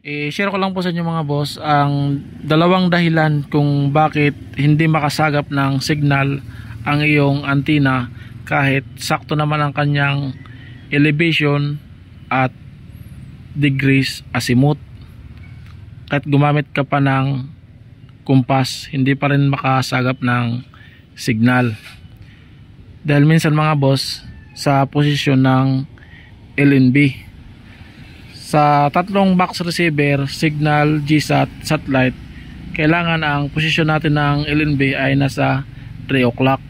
I-share ko lang po sa inyo mga boss ang dalawang dahilan kung bakit hindi makasagap ng signal ang iyong antenna kahit sakto naman ang kanyang elevation at degrees azimuth. Kahit gumamit ka pa ng kumpas, hindi pa rin makasagap ng signal. Dahil minsan mga boss, sa posisyon ng LNB. Sa tatlong box receiver, signal, GSAT, satellite, kailangan ang posisyon natin ng LNB ay nasa 3 o'clock.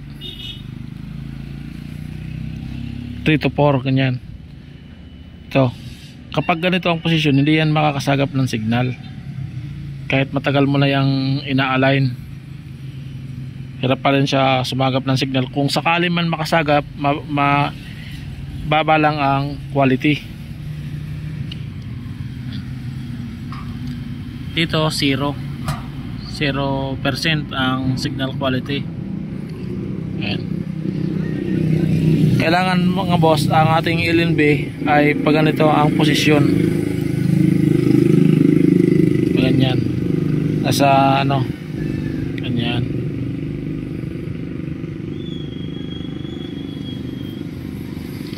3 to 4, ganyan. Ito, kapag ganito ang posisyon, hindi yan makakasagap ng signal. Kahit matagal mo na yung ina-align, hirap pa rin siya sumagap ng signal. Kung sakali man makasagap, baba lang ang quality. Dito 0% ang signal quality. Ayan. Kailangan mga boss ang ating LNB ay pag ganito ang posisyon, ganyan, nasa ano, ganyan.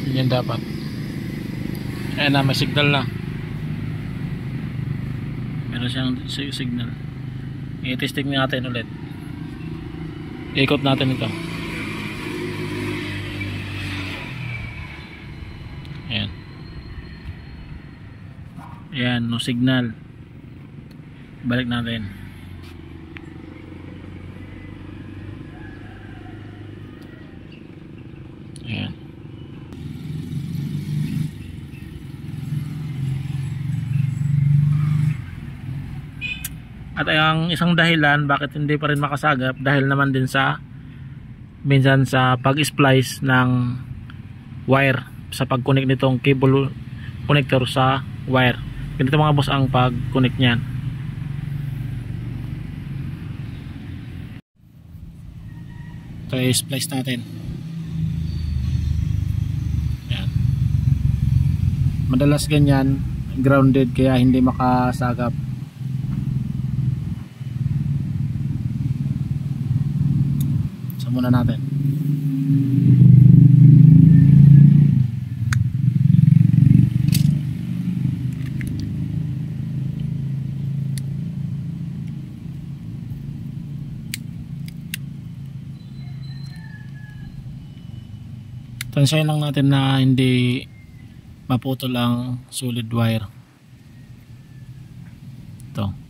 Ganyan dapat. Ayan na, may signal na. Meron siyang signal. I-testing natin ulit. Ikot natin ito. Ayan. Ayan, no signal. Balik natin. Ayan. At ang isang dahilan bakit hindi pa rin makasagap, dahil naman din sa minsan sa pag-splice ng wire, sa pag-connect nitong cable connector sa wire. Ganito mga boss ang pag-connect niyan. Ito i-splice natin. Yan. Madalas ganyan grounded kaya hindi makasagap. Muna natin. Tansyahin lang natin na hindi maputol ang solid wire. Ito.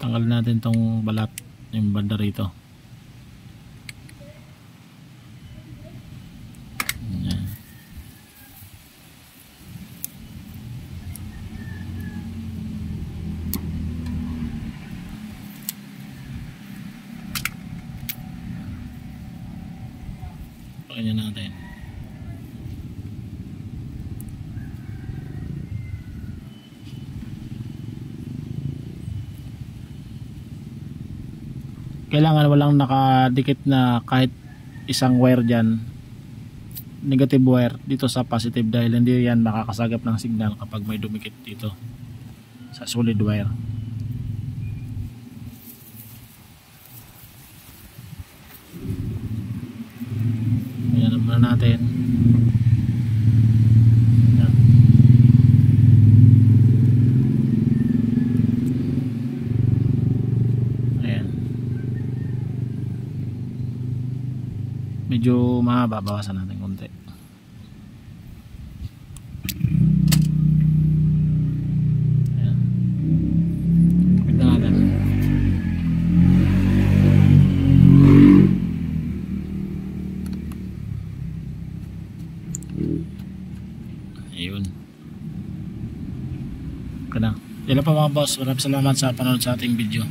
Tanggal natin tong balat, yung banda rito. Ayan. Pakinggan natin. Kailangan walang nakadikit na kahit isang wire dyan, negative wire dito sa positive, dahil hindi yan makakasagap ng signal kapag may dumikit dito sa solid wire. Ayan naman natin. Medyo mahaba, bawasan natin konti. Ayan. Tignan natin. Ayun. Yan pa mga boss. Maraming salamat sa panonood sa ating video.